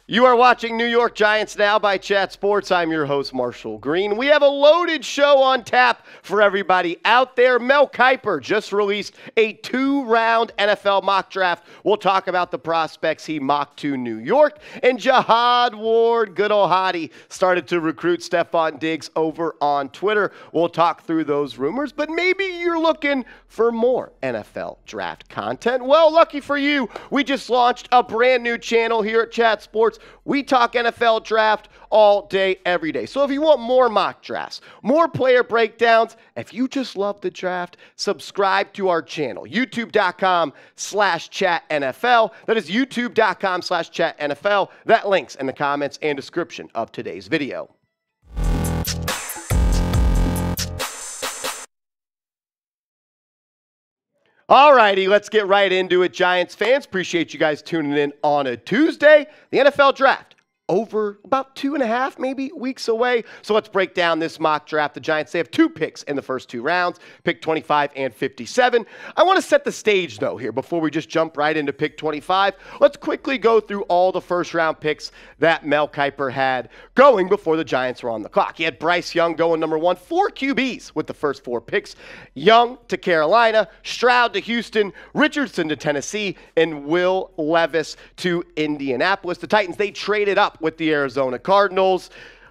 You are watching New York Giants Now by Chat Sports. I'm your host, Marshall Green. We have a loaded show on tap for everybody out there. Mel Kiper just released a 2-round NFL mock draft. We'll talk about the prospects he mocked to New York. And Jihad Ward, good old hottie, started to recruit Stefon Diggs over on Twitter. We'll talk through those rumors, but maybe you're looking for more NFL draft content. Well, lucky for you, we just launched a brand new channel here at Chat Sports. We talk NFL draft all day, every day. So if you want more mock drafts, more player breakdowns, if you just love the draft, subscribe to our channel, youtube.com/chatnfl. That is youtube.com/chatnfl. That link's in the comments and description of today's video. Alrighty, let's get right into it, Giants fans. Appreciate you guys tuning in on a Tuesday. The NFL draft over about 2.5 maybe weeks away. So let's break down this mock draft. The Giants, they have 2 picks in the first 2 rounds, pick 25 and 57. I want to set the stage, though, here before we just jump right into pick 25. Let's quickly go through all the first-round picks that Mel Kiper had going before the Giants were on the clock. He had Bryce Young going number 1, 4 QBs with the first 4 picks. Young to Carolina, Stroud to Houston, Richardson to Tennessee, and Will Levis to Indianapolis. The Titans, they traded up with the Arizona Cardinals.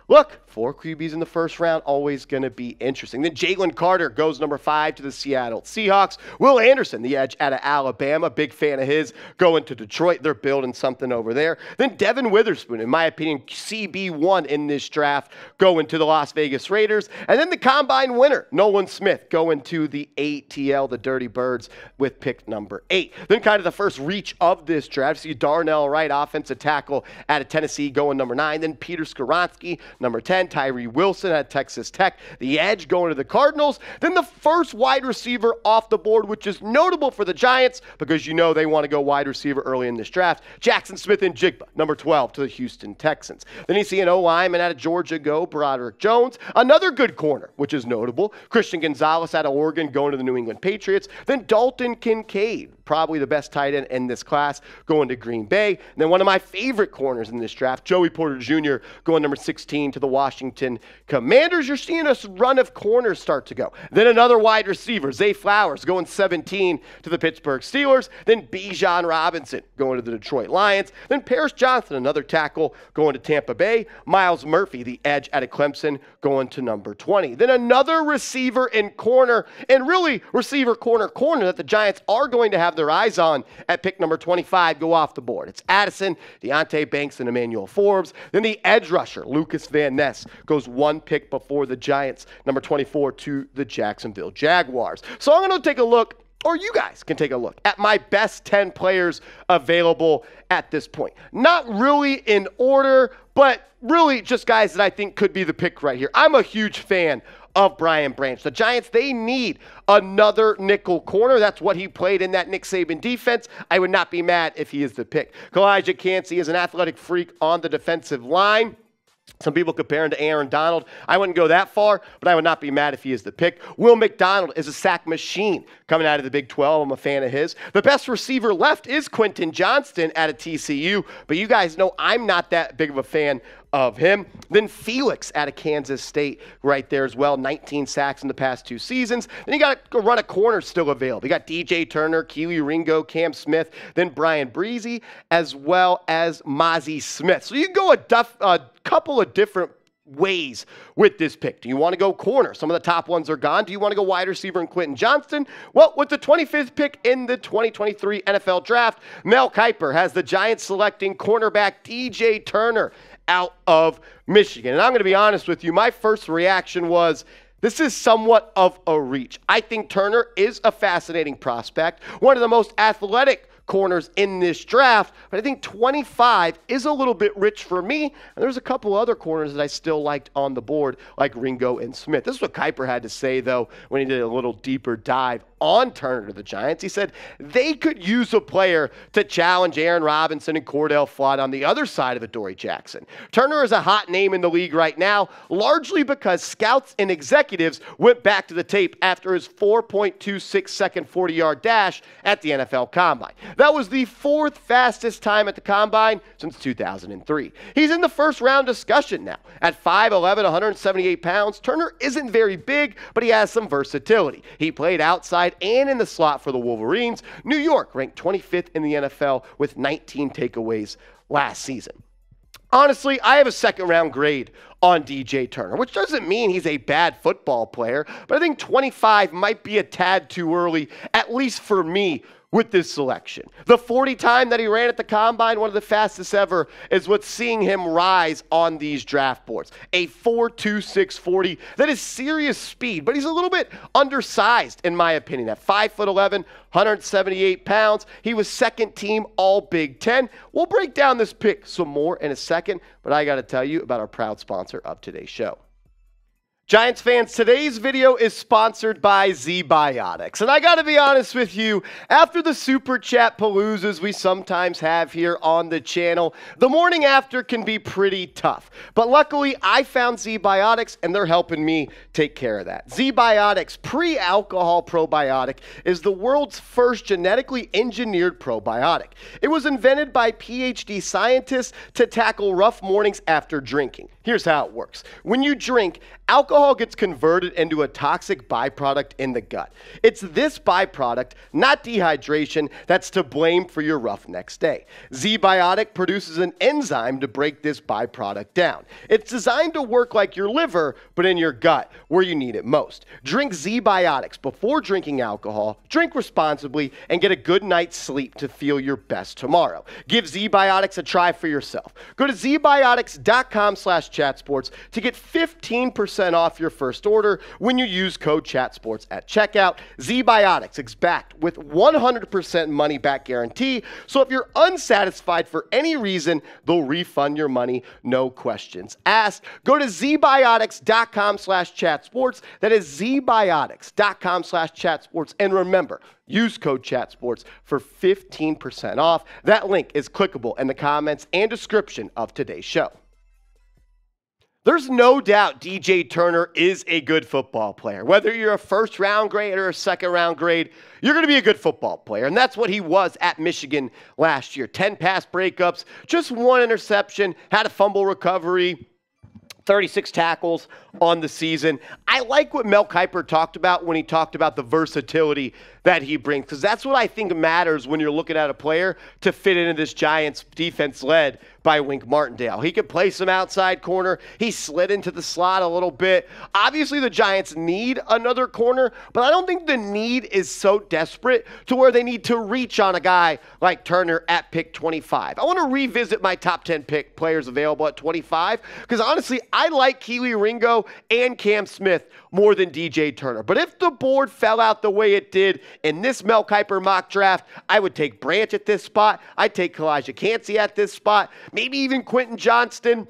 Look, 4 QBs in the first round, always going to be interesting. Then Jalen Carter goes number 5 to the Seattle Seahawks. Will Anderson, the edge out of Alabama, big fan of his, going to Detroit. They're building something over there. Then Devin Witherspoon, in my opinion, CB1 in this draft, going to the Las Vegas Raiders. And then the combine winner, Nolan Smith, going to the ATL, the Dirty Birds, with pick number 8. Then kind of the first reach of this draft, see Darnell Wright, offensive tackle out of Tennessee, going number 9. Then Peter Skoronski, number 10. Tyree Wilson at Texas Tech, the edge going to the Cardinals. Then the first wide receiver off the board, which is notable for the Giants because you know they want to go wide receiver early in this draft. Jackson Smith-Njigba, number 12 to the Houston Texans. Then you see an O-lineman out of Georgia go, Broderick Jones. Another good corner, which is notable. Christian Gonzalez out of Oregon going to the New England Patriots. Then Dalton Kincaid, probably the best tight end in this class, going to Green Bay. And then one of my favorite corners in this draft, Joey Porter Jr., going number 16 to the Washington Commanders. You're seeing a run of corners start to go. Then another wide receiver, Zay Flowers, going 17 to the Pittsburgh Steelers. Then Bijan Robinson going to the Detroit Lions. Then Paris Johnson, another tackle, going to Tampa Bay. Miles Murphy, the edge out of Clemson, going to number 20. Then another receiver and corner, and really receiver corner that the Giants are going to have their eyes on at pick number 25 go off the board. It's Addison, Deonte Banks, and Emmanuel Forbes. Then the edge rusher, Lucas Van Ness, goes 1 pick before the Giants, number 24 to the Jacksonville Jaguars. So I'm going to take a look, or you guys can take a look, at my best 10 players available at this point. Not really in order, but really just guys that I think could be the pick right here. I'm a huge fan of Brian Branch. The Giants, they need another nickel corner. That's what he played in that Nick Saban defense. I would not be mad if he is the pick. Kalijah Kancey is an athletic freak on the defensive line. Some people compare him to Aaron Donald. I wouldn't go that far, but I would not be mad if he is the pick. Will McDonald is a sack machine coming out of the Big 12. I'm a fan of his. The best receiver left is Quentin Johnston out of TCU, but you guys know I'm not that big of a fan of him. Then Felix out of Kansas State right there as well. 19 sacks in the past 2 seasons. Then you got a run of corners still available. You got DJ Turner, Keely Ringo, Cam Smith, then Brian Breezy, as well as Mozzie Smith. So you can go a couple of different ways with this pick. Do you want to go corner? Some of the top ones are gone. Do you want to go wide receiver and Quentin Johnston? Well, with the 25th pick in the 2023 NFL Draft, Mel Kiper has the Giants selecting cornerback DJ Turner out of Michigan. And I'm going to be honest with you, my first reaction was, this is somewhat of a reach. I think Turner is a fascinating prospect, one of the most athletic corners in this draft, but I think 25 is a little bit rich for me, and there's a couple other corners that I still liked on the board, like Ringo and Smith. This is what Kiper had to say, though, when he did a little deeper dive on Turner to the Giants. He said they could use a player to challenge Aaron Robinson and Cor'Dale Flott on the other side of Adoree Jackson. Turner is a hot name in the league right now, largely because scouts and executives went back to the tape after his 4.26 second 40-yard dash at the NFL Combine. That was the fourth fastest time at the Combine since 2003. He's in the first round discussion now. At 5'11", 178 pounds, Turner isn't very big, but he has some versatility. He played outside and in the slot for the Wolverines. New York ranked 25th in the NFL with 19 takeaways last season. Honestly, I have a second-round grade on DJ Turner, which doesn't mean he's a bad football player, but I think 25 might be a tad too early, at least for me, with this selection. The 40 time that he ran at the Combine, one of the fastest ever, is what's seeing him rise on these draft boards. A 4.26 40, that is serious speed, but he's a little bit undersized in my opinion. At 5'11", 178 pounds, he was second team all Big Ten. We'll break down this pick some more in a second, but I got to tell you about our proud sponsor of today's show. Giants fans, today's video is sponsored by ZBiotics. And I gotta be honest with you, after the Super Chat paloozas we sometimes have here on the channel, the morning after can be pretty tough. But luckily, I found ZBiotics and they're helping me take care of that. ZBiotics pre-alcohol probiotic is the world's first genetically engineered probiotic. It was invented by PhD scientists to tackle rough mornings after drinking. Here's how it works. When you drink, alcohol gets converted into a toxic byproduct in the gut. It's this byproduct, not dehydration, that's to blame for your rough next day. ZBiotic produces an enzyme to break this byproduct down. It's designed to work like your liver, but in your gut, where you need it most. Drink ZBiotics before drinking alcohol, drink responsibly, and get a good night's sleep to feel your best tomorrow. Give ZBiotics a try for yourself. Go to zbiotics.com/chatsports to get 15% off your first order when you use code CHATSPORTS at checkout. ZBiotics is backed with 100% money back guarantee, so if you're unsatisfied for any reason, they'll refund your money, no questions asked. Go to zbiotics.com/chatsports. That is zbiotics.com/chatsports. And remember, use code CHATSPORTS for 15% off. That link is clickable in the comments and description of today's show. There's no doubt DJ Turner is a good football player. Whether you're a first-round grade or a second-round grade, you're going to be a good football player. And that's what he was at Michigan last year. 10 pass breakups, just 1 interception, had a fumble recovery, 36 tackles on the season. I like what Mel Kiper talked about when he talked about the versatility that he brings, because that's what I think matters when you're looking at a player to fit into this Giants defense led by Wink Martindale. He could play some outside corner. He slid into the slot a little bit. Obviously, the Giants need another corner, but I don't think the need is so desperate to where they need to reach on a guy like Turner at pick 25. I want to revisit my top 10 pick players available at 25, because honestly, I like Kelee Ringo and Cam Smith more than DJ Turner. But if the board fell out the way it did in this Mel Kiper mock draft, I would take Branch at this spot. I'd take Kalijah Kancey at this spot. Maybe even Quentin Johnston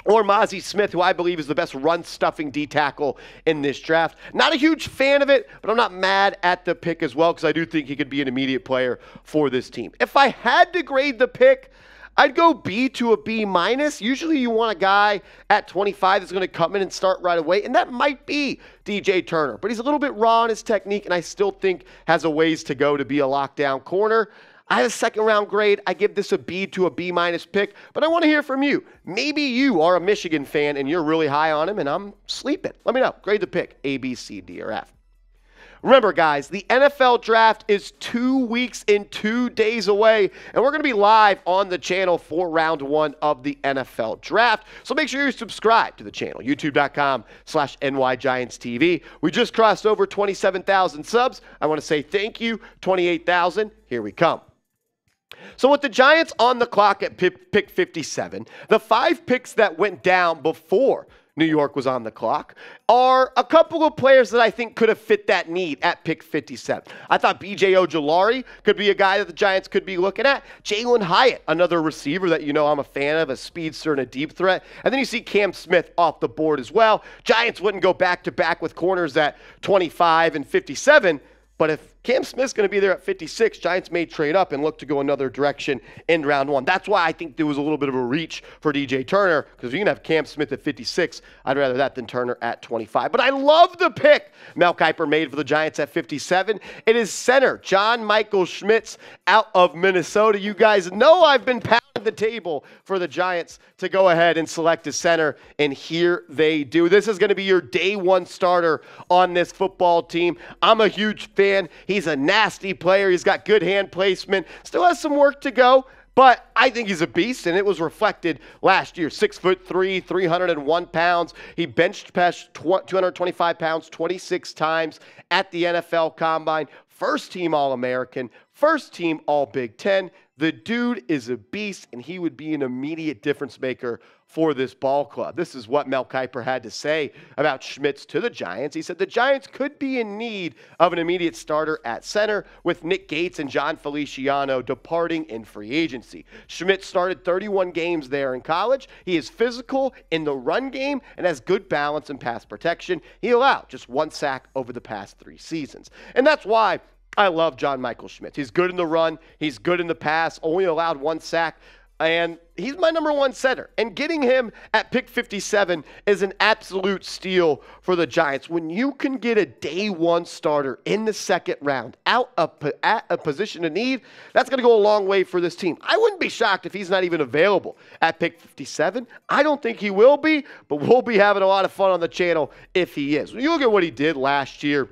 or Mazi Smith, who I believe is the best run-stuffing D-tackle in this draft. Not a huge fan of it, but I'm not mad at the pick as well, because I do think he could be an immediate player for this team. If I had to grade the pick, I'd go B to a B minus. Usually you want a guy at 25 that's going to come in and start right away, and that might be DJ Turner. But he's a little bit raw in his technique, and I still think has a ways to go to be a lockdown corner. I had a second-round grade. I give this a B to a B minus pick, but I want to hear from you. Maybe you are a Michigan fan, and you're really high on him, and I'm sleeping. Let me know. Grade the pick, A, B, C, D, or F. Remember, guys, the NFL draft is 2 weeks and 2 days away, and we're going to be live on the channel for round 1 of the NFL draft. So make sure you subscribe to the channel, youtube.com/NYGiantsTV. We just crossed over 27,000 subs. I want to say thank you. 28,000. Here we come. So with the Giants on the clock at pick 57, the 5 picks that went down before New York was on the clock are a couple of players that I think could have fit that need at pick 57. I thought B.J. Ojulari could be a guy that the Giants could be looking at. Jalen Hyatt, another receiver that you know I'm a fan of, a speedster and a deep threat. And then you see Cam Smith off the board as well. Giants wouldn't go back-to-back with corners at 25 and 57, But if Cam Smith's going to be there at 56, Giants may trade up and look to go another direction in round one. That's why I think there was a little bit of a reach for DJ Turner, because if you can have Cam Smith at 56, I'd rather that than Turner at 25. But I love the pick Mel Kiper made for the Giants at 57. It is center John Michael Schmitz out of Minnesota. You guys know I've been pounding the table for the Giants to go ahead and select a center, and here they do. This is going to be your day one starter on this football team. I'm a huge fan. He's a nasty player. He's got good hand placement. Still has some work to go, but I think he's a beast, and it was reflected last year. 6'3", 301 pounds. He benched past 225 pounds 26 times at the NFL Combine. First team All-American, first team All-Big Ten. The dude is a beast, and he would be an immediate difference maker for this ball club. This is what Mel Kiper had to say about Schmitz to the Giants. He said the Giants could be in need of an immediate starter at center, with Nick Gates and John Feliciano departing in free agency. Schmitz started 31 games there in college. He is physical in the run game and has good balance and pass protection. He allowed just 1 sack over the past 3 seasons. And that's why I love John Michael Schmitz. He's good in the run. He's good in the pass. Only allowed 1 sack. And he's my number 1 center. And getting him at pick 57 is an absolute steal for the Giants. When you can get a day 1 starter in the 2nd round at a position of need, that's going to go a long way for this team. I wouldn't be shocked if he's not even available at pick 57. I don't think he will be, but we'll be having a lot of fun on the channel if he is. When you look at what he did last year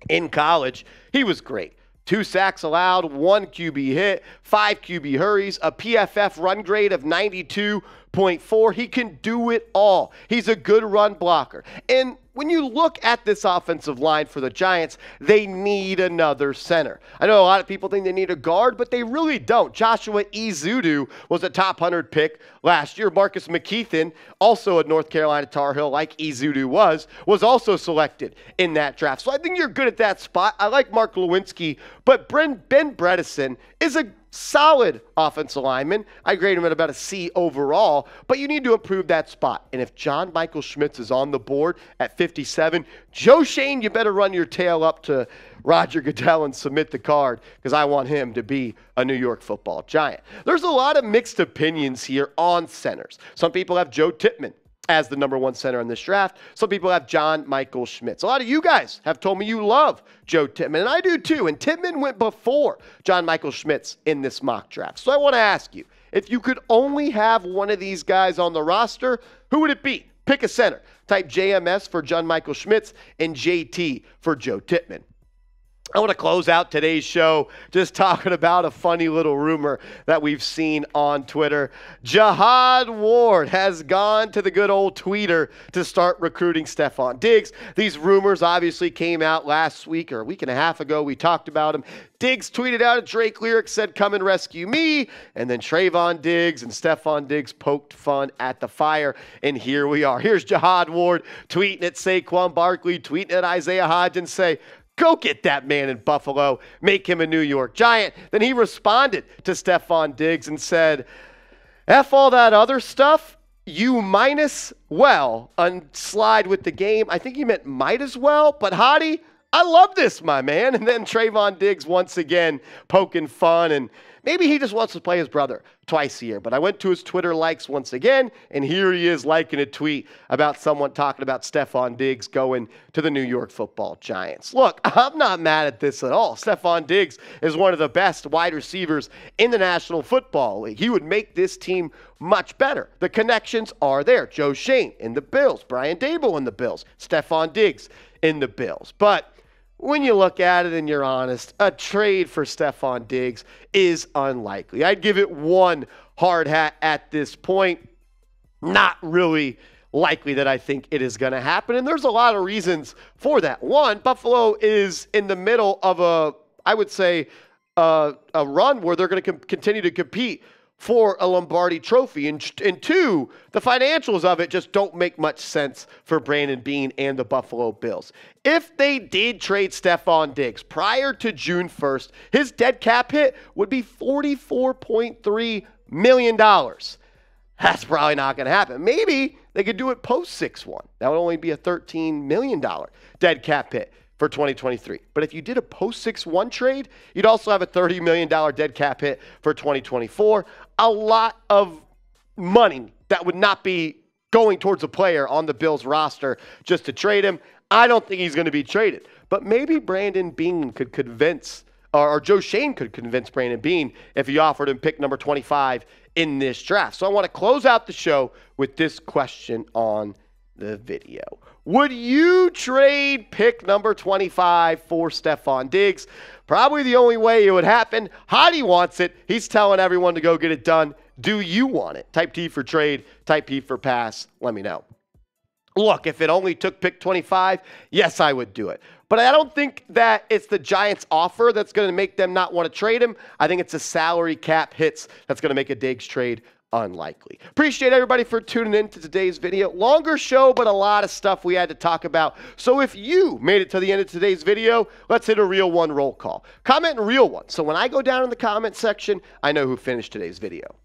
in college, he was great. 2 sacks allowed, 1 QB hit, 5 QB hurries, a PFF run grade of 92.4. He can do it all. He's a good run blocker. And when you look at this offensive line for the Giants, they need another center. I know a lot of people think they need a guard, but they really don't. Joshua Ezeudu was a top 100 pick last year. Marcus McKeithen, also a North Carolina Tar Heel like Ezeudu was also selected in that draft. So I think you're good at that spot. I like Mark Lewinsky, but Ben Bredesen is a solid offensive lineman. I grade him at about a C overall, but you need to improve that spot. And if John Michael Schmitz is on the board at 57, Joe Shane, you better run your tail up to Roger Goodell and submit the card, because I want him to be a New York Football Giant. There's a lot of mixed opinions here on centers. Some people have Joe Tippmann as the number 1 center in this draft. Some people have John Michael Schmitz. A lot of you guys have told me you love Joe Tippmann, and I do too. And Tippmann went before John Michael Schmitz in this mock draft. So I want to ask you, if you could only have one of these guys on the roster, who would it be? Pick a center. Type JMS for John Michael Schmitz and JT for Joe Tippmann. I want to close out today's show just talking about a funny little rumor that we've seen on Twitter. Jihad Ward has gone to the good old tweeter to start recruiting Stefon Diggs. These rumors obviously came out last week or a week and a half ago. We talked about them. Diggs tweeted out a Drake lyric, said, "Come and rescue me." And then Trayvon Diggs and Stefon Diggs poked fun at the fire. And here we are. Here's Jihad Ward tweeting at Saquon Barkley, tweeting at Isaiah Hodgins, say, "Go get that man in Buffalo. Make him a New York Giant." Then he responded to Stefon Diggs and said, "F all that other stuff. You might as well slide with the game." I think he meant might as well, but Hottie, I love this, my man. And then Trayvon Diggs once again poking fun, and maybe he just wants to play his brother twice a year. But I went to his Twitter likes once again, and here he is liking a tweet about someone talking about Stefon Diggs going to the New York Football Giants. Look, I'm not mad at this at all. Stefon Diggs is one of the best wide receivers in the National Football League. He would make this team much better. The connections are there. Joe Shane in the Bills, Brian Daboll in the Bills, Stefon Diggs in the Bills. But when you look at it and you're honest, a trade for Stefon Diggs is unlikely. I'd give it 1 hard hat at this point. Not really likely that I think it is going to happen. And there's a lot of reasons for that. 1, Buffalo is in the middle of I would say, a run where they're going to continue to compete for a Lombardi trophy. And 2, the financials of it just don't make much sense for Brandon Beane and the Buffalo Bills. If they did trade Stefon Diggs prior to June 1st, his dead cap hit would be $44.3 million. That's probably not going to happen. Maybe they could do it post 6-1. That would only be a $13 million dead cap hit for 2023. But if you did a post 6-1 trade, you'd also have a $30 million dead cap hit for 2024. A lot of money that would not be going towards a player on the Bills roster just to trade him. I don't think he's going to be traded. But maybe Brandon Beane could convince, or Joe Schoen could convince Brandon Beane if he offered him pick number 25 in this draft. So I want to close out the show with this question on the video. Would you trade pick number 25 for Stefon Diggs? Probably the only way it would happen. Hottie wants it. He's telling everyone to go get it done. Do you want it? Type T for trade, type P for pass. Let me know. Look, if it only took pick 25, yes, I would do it. But I don't think that it's the Giants' offer that's going to make them not want to trade him. I think it's the salary cap hits that's going to make a Diggs trade unlikely. Appreciate everybody for tuning in to today's video. Longer show, but a lot of stuff we had to talk about. So if you made it to the end of today's video, let's hit a real one roll call. Comment real one. So when I go down in the comment section, I know who finished today's video.